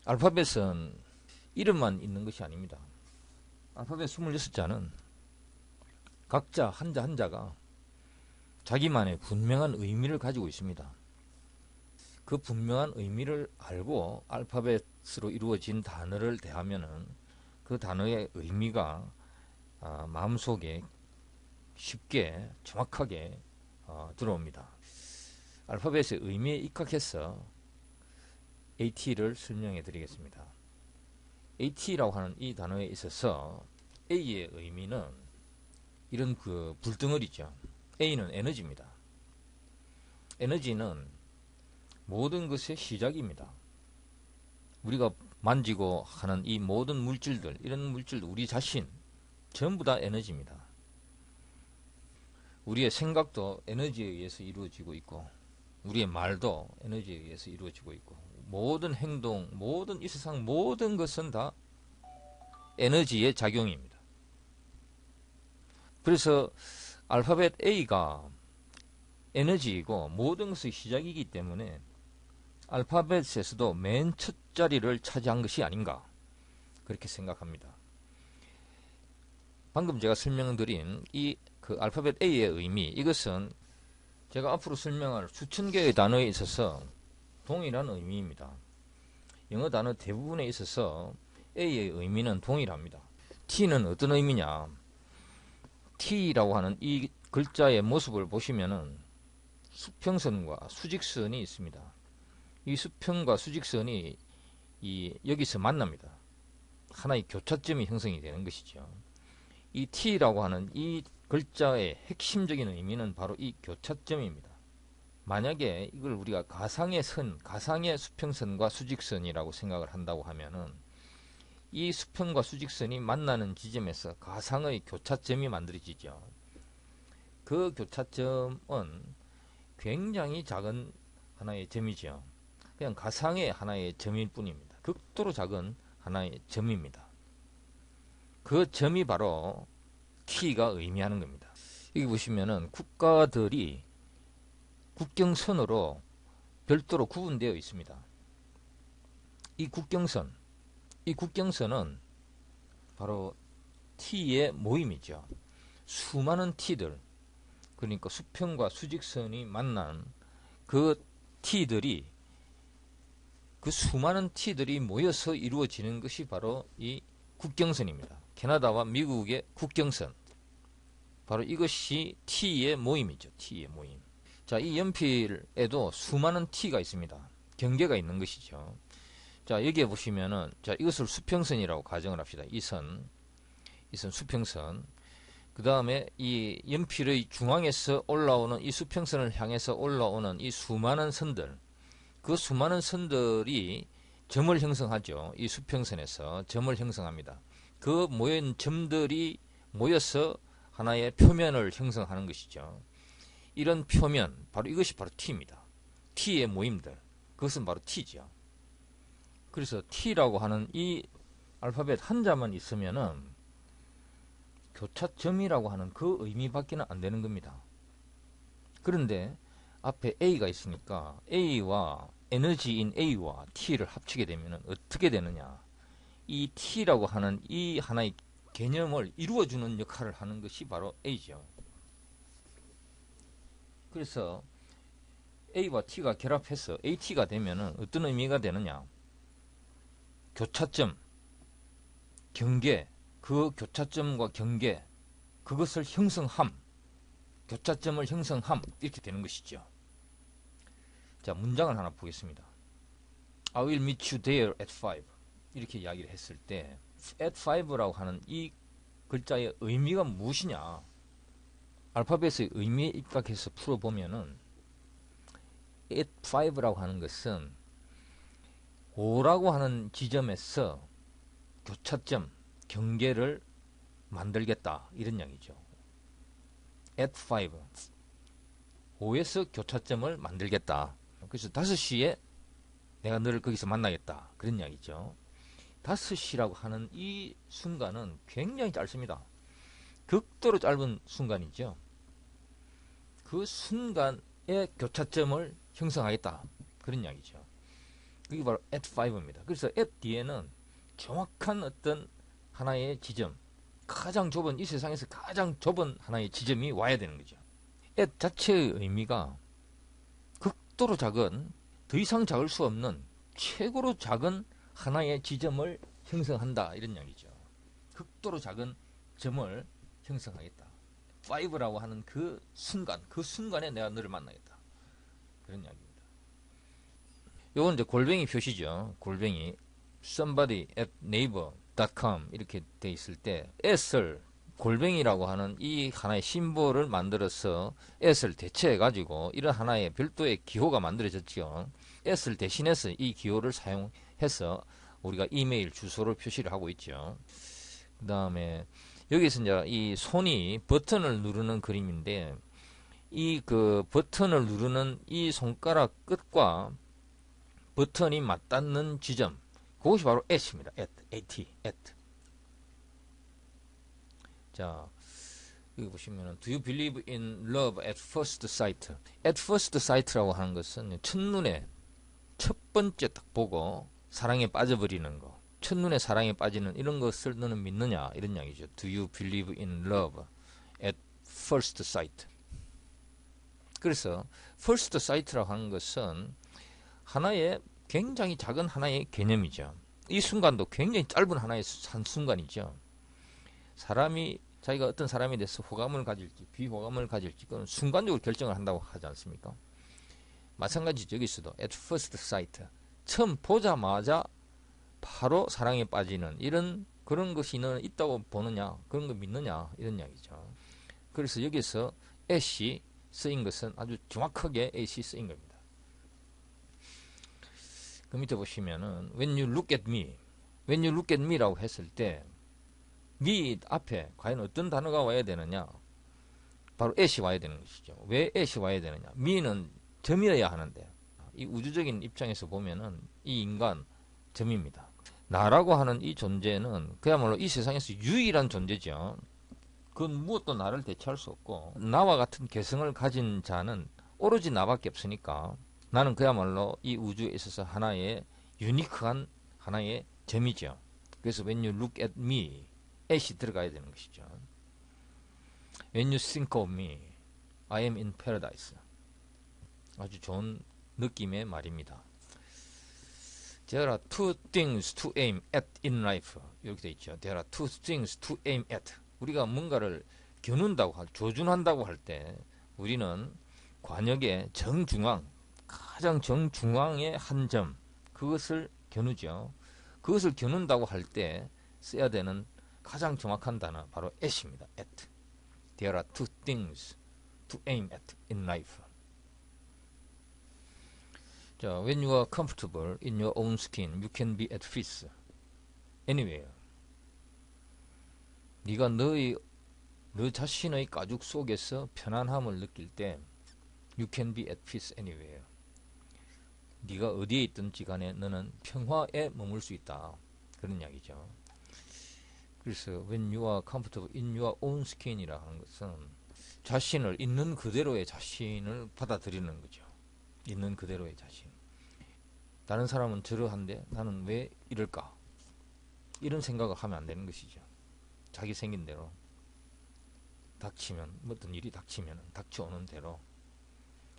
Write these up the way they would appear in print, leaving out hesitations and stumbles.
알파벳은 이름만 있는 것이 아닙니다. 알파벳 26자는 각자 한자 한자가 자기만의 분명한 의미를 가지고 있습니다. 그 분명한 의미를 알고 알파벳으로 이루어진 단어를 대하면은 그 단어의 의미가 마음속에 쉽게 정확하게 들어옵니다. 알파벳의 의미에 입각해서 AT를 설명해 드리겠습니다. AT라고 하는 이 단어에 있어서 A의 의미는 이런 그 불덩어리죠. A는 에너지입니다. 에너지는 모든 것의 시작입니다. 우리가 만지고 하는 이 모든 물질들, 이런 물질들, 우리 자신 전부 다 에너지입니다. 우리의 생각도 에너지에 의해서 이루어지고 있고, 우리의 말도 에너지에 의해서 이루어지고 있고, 모든 행동, 모든 이 세상 모든 것은 다 에너지의 작용입니다. 그래서 알파벳 A가 에너지이고 모든 것의 시작이기 때문에 알파벳에서도 맨 첫 자리를 차지한 것이 아닌가 그렇게 생각합니다. 방금 제가 설명드린 이 그 알파벳 A의 의미, 이것은 제가 앞으로 설명할 수천 개의 단어에 있어서 동일한 의미입니다. 영어 단어 대부분에 있어서 A의 의미는 동일합니다. T는 어떤 의미냐? T라고 하는 이 글자의 모습을 보시면은 수평선과 수직선이 있습니다. 이 수평과 수직선이 여기서 만납니다. 하나의 교차점이 형성이 되는 것이죠. 이 T라고 하는 이 글자의 핵심적인 의미는 바로 이 교차점입니다. 만약에 이걸 우리가 가상의 선, 가상의 수평선과 수직선이라고 생각을 한다고 하면은 이 수평과 수직선이 만나는 지점에서 가상의 교차점이 만들어지죠. 그 교차점은 굉장히 작은 하나의 점이죠. 그냥 가상의 하나의 점일 뿐입니다. 극도로 작은 하나의 점입니다. 그 점이 바로 T가 의미하는 겁니다. 여기 보시면은 국가들이 국경선으로 별도로 구분되어 있습니다. 이 국경선은 바로 T의 모임이죠. 수많은 T들, 그러니까 수평과 수직선이 만난 그 T들이, 그 수많은 T들이 모여서 이루어지는 것이 바로 이 국경선입니다. 캐나다와 미국의 국경선, 바로 이것이 T의 모임이죠. T의 모임. 자, 이 연필에도 수많은 T가 있습니다. 경계가 있는 것이죠. 자, 여기에 보시면은, 자, 이것을 수평선이라고 가정을 합시다. 이 선 수평선. 그 다음에 이 연필의 중앙에서 올라오는 이 수평선을 향해서 올라오는 이 수많은 선들, 그 수많은 선들이 점을 형성하죠. 이 수평선에서 점을 형성합니다. 그 모인 점들이 모여서 하나의 표면을 형성하는 것이죠. 이런 표면, 바로 이것이 바로 T입니다. T의 모임들, 그것은 바로 T죠. 그래서 T라고 하는 이 알파벳 한자만 있으면은 교차점이라고 하는 그 의미밖에는 안 되는 겁니다. 그런데 앞에 A가 있으니까 A와 에너지인 A와 T를 합치게 되면 어떻게 되느냐? 이 T라고 하는 이 하나의 개념을 이루어주는 역할을 하는 것이 바로 A죠. 그래서 A와 T가 결합해서 AT가 되면 어떤 의미가 되느냐? 교차점, 경계, 그 교차점과 경계, 그것을 형성함, 교차점을 형성함, 이렇게 되는 것이죠. 자, 문장을 하나 보겠습니다. I will meet you there at 5. 이렇게 이야기를 했을 때 at 5라고 하는 이 글자의 의미가 무엇이냐? 알파벳의 의미에 입각해서 풀어보면은 at 5라고 하는 것은 5라고 하는 지점에서 교차점, 경계를 만들겠다, 이런 이야기죠. at 5, 5에서 교차점을 만들겠다. 그래서 5시에 내가 너를 거기서 만나겠다, 그런 이야기죠. 5시라고 하는 이 순간은 굉장히 짧습니다. 극도로 짧은 순간이죠. 그 순간에 교차점을 형성하겠다, 그런 이야기죠. 그게 바로 at 5입니다. 그래서 at 뒤에는 정확한 어떤 하나의 지점, 가장 좁은, 이 세상에서 가장 좁은 하나의 지점이 와야 되는 거죠. at 자체의 의미가 극도로 작은, 더 이상 작을 수 없는 최고로 작은 하나의 지점을 형성한다, 이런 이야기죠. 극도로 작은 점을 형성하겠다. 5라고 하는 그 순간에 내가 너를 만나겠다, 그런 이야기입니다. 요건 이제 골뱅이 표시죠. 골뱅이 somebody at naver.com 이렇게 돼 있을 때 at을 골뱅이라고 하는 이 하나의 심볼을 만들어서 at을 대체해 가지고 이런 하나의 별도의 기호가 만들어졌죠. at을 대신해서 이 기호를 사용해서 우리가 이메일 주소를 표시를 하고 있죠. 그 다음에 여기서 이제 이 손이 버튼을 누르는 그림인데, 이 그 버튼을 누르는 이 손가락 끝과 버튼이 맞닿는 지점, 그것이 바로 at입니다. at. 자, 여기 보시면은 do you believe in love at first sight? at first sight라고 하는 것은 첫눈에 첫 번째 딱 보고 사랑에 빠져버리는 거, 첫눈에 사랑에 빠지는 이런 것을 너는 믿느냐, 이런 이야기죠. Do you believe in love at first sight? 그래서 first sight라고 하는 것은 하나의 굉장히 작은 하나의 개념이죠. 이 순간도 굉장히 짧은 하나의 한 순간이죠. 사람이 자기가 어떤 사람에 대해서 호감을 가질지 비호감을 가질지 그건 순간적으로 결정을 한다고 하지 않습니까? 마찬가지죠. 여기서도 at first sight, 처음 보자마자 바로 사랑에 빠지는 이런 그런 것이 너는 있다고 보느냐, 그런 거 믿느냐, 이런 이야기죠. 그래서 여기서 at이 쓰인 것은 아주 정확하게 at이 쓰인 겁니다. 그 밑에 보시면은 when you look at me라고 했을 때 me 앞에 과연 어떤 단어가 와야 되느냐, 바로 at이 와야 되는 것이죠. 왜 at이 와야 되느냐, me는 점이어야 하는데 이 우주적인 입장에서 보면은 이 인간 점입니다. 나라고 하는 이 존재는 그야말로 이 세상에서 유일한 존재죠. 그건 무엇도 나를 대체할 수 없고, 나와 같은 개성을 가진 자는 오로지 나밖에 없으니까 나는 그야말로 이 우주에 있어서 하나의 유니크한 하나의 점이죠. 그래서 when you look at me, at이 들어가야 되는 것이죠. When you think of me, I am in paradise. 아주 좋은 느낌의 말입니다. There are two things to aim at in life. 이렇게 되어 있죠. There are two things to aim at. 우리가 뭔가를 겨눈다고, 조준한다고 할 때 우리는 관역의 정중앙, 가장 정중앙의 한 점, 그것을 겨누죠. 그것을 겨눈다고 할 때 써야 되는 가장 정확한 단어 바로 at입니다. at. There are two things to aim at in life. 자, when you are comfortable in your own skin, you can be at peace anywhere. 네가 너 자신의 가죽 속에서 편안함을 느낄 때 you can be at peace anywhere. 네가 어디에 있든지 간에 너는 평화에 머물 수 있다, 그런 이야기죠. 그래서 when you are comfortable in your own skin이라 하는 것은 자신을 있는 그대로의 자신을 받아들이는 거죠. 있는 그대로의 자신. 다른 사람은 저러한데 나는 왜 이럴까? 이런 생각을 하면 안 되는 것이죠. 자기 생긴 대로 닥치면, 어떤 일이 닥치면 닥쳐오는 대로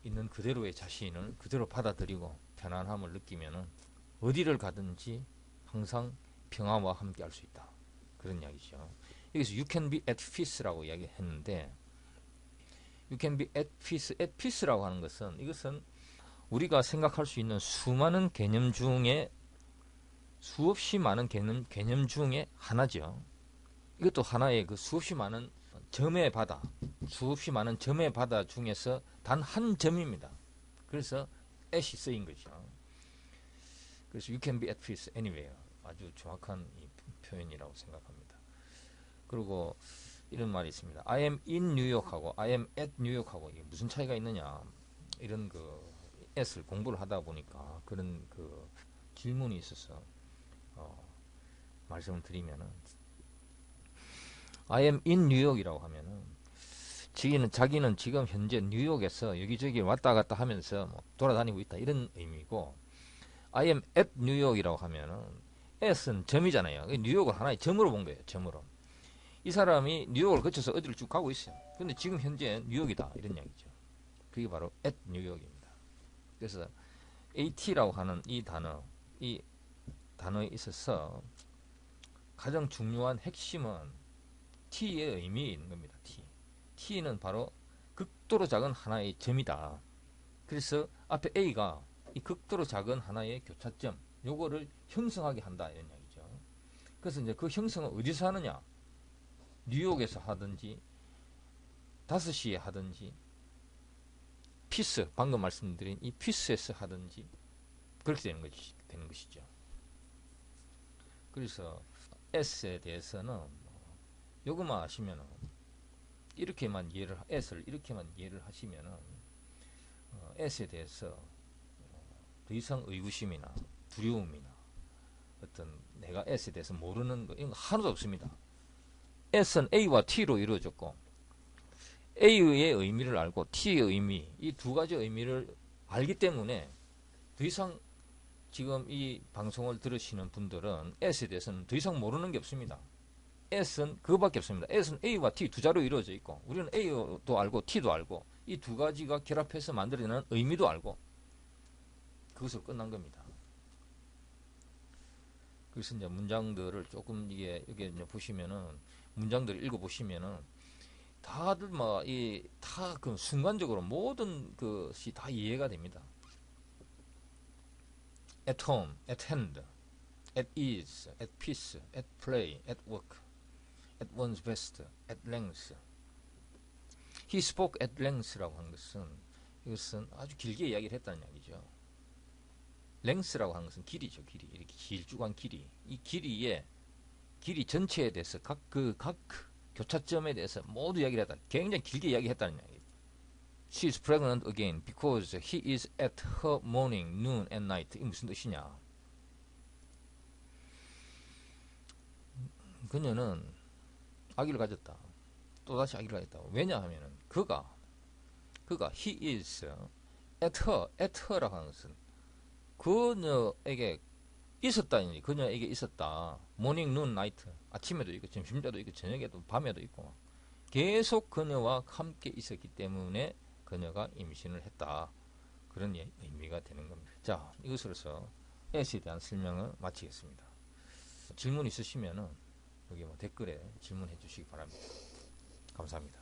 있는 그대로의 자신을 그대로 받아들이고 편안함을 느끼면 어디를 가든지 항상 평화와 함께 할 수 있다, 그런 이야기죠. 여기서 you can be at peace라고 이야기했는데, you can be at peace라고 하는 것은, 이것은 우리가 생각할 수 있는 수많은 개념 중에, 수없이 많은 개념 중에 하나죠. 이것도 하나의 그 수없이 많은 점의 바다, 수없이 많은 점의 바다 중에서 단 한 점입니다. 그래서 at이 쓰인 거죠. 그래서 you can be at peace anywhere. 아주 정확한 이 표현이라고 생각합니다. 그리고 이런 말이 있습니다. I am in New York하고 I am at New York하고 이게 무슨 차이가 있느냐, 이런 그 at을 공부를 하다 보니까 그런 그 질문이 있어서 말씀을 드리면은, I am in New York이라고 하면은 자기는 지금 현재 뉴욕에서 여기저기 왔다 갔다 하면서 뭐 돌아다니고 있다, 이런 의미고, I am at 뉴욕이라고 하면은 at은 점이잖아요. 뉴욕을 하나의 점으로 본 거예요. 점으로. 이 사람이 뉴욕을 거쳐서 어디를 쭉 가고 있어요. 근데 지금 현재 뉴욕이다 이런 이야기죠. 그게 바로 at 뉴욕입니다. 그래서 at라고 하는 이 단어에 있어서 가장 중요한 핵심은 t의 의미에 있는 겁니다. t는 바로 극도로 작은 하나의 점이다. 그래서 앞에 a가 이 극도로 작은 하나의 교차점 요거를 형성하게 한다 이런 이야기죠. 그래서 이제 그 형성은 어디서 하느냐? 뉴욕에서 하든지 5시에 하든지 피스 방금 말씀드린 이 피스에서 하든지 그렇게 되는 것이죠. 그래서 S에 대해서는 요것만 아시면은 이렇게만 S를 이렇게만 이해를 하시면은 S에 대해서 더 이상 의구심이나 두려움이나 어떤 내가 S에 대해서 모르는 거 이런 거 하나도 없습니다. S는 A와 T로 이루어졌고 A의 의미를 알고 T의 의미 이 두 가지 의미를 알기 때문에 더 이상 지금 이 방송을 들으시는 분들은 S에 대해서는 더 이상 모르는 게 없습니다. S는 그거밖에 없습니다. S는 A와 T 두 자로 이루어져 있고 우리는 A도 알고 T도 알고 이 두 가지가 결합해서 만들어내는 의미도 알고 그것으로 끝난 겁니다. 그래서 이제 문장들을 조금 이게 이제 보시면은 문장들을 읽어 보시면은 다들 다 그 순간적으로 모든 것이 다 이해가 됩니다. At home, at hand, at ease, at peace, at play, at work, at one's best, at length. He spoke at length라고 하는 것은 이것은 아주 길게 이야기를 했다는 이야기죠. length라고 하는 것은 길이죠, 길이. 이렇게 길쭉한 길이. 이 길이 전체에 대해서 각 교차점에 대해서 모두 이야기를 했다. 굉장히 길게 이야기했다는 이야기. She is pregnant again because he is at her morning, noon and night. 이게 무슨 뜻이냐? 그녀는 아기를 가졌다. 또다시 아기를 가졌다. 왜냐하면은 그가 he is at her라고 하는 것은 그녀에게 있었다니 그녀에게 있었다. 모닝, 눈, 나이트. 아침에도 있고 점심때도 있고 저녁에도 밤에도 있고 계속 그녀와 함께 있었기 때문에 그녀가 임신을 했다. 그런 의미가 되는 겁니다. 자, 이것으로서 S에 대한 설명을 마치겠습니다. 질문 있으시면은 여기 댓글에 질문해 주시기 바랍니다. 감사합니다.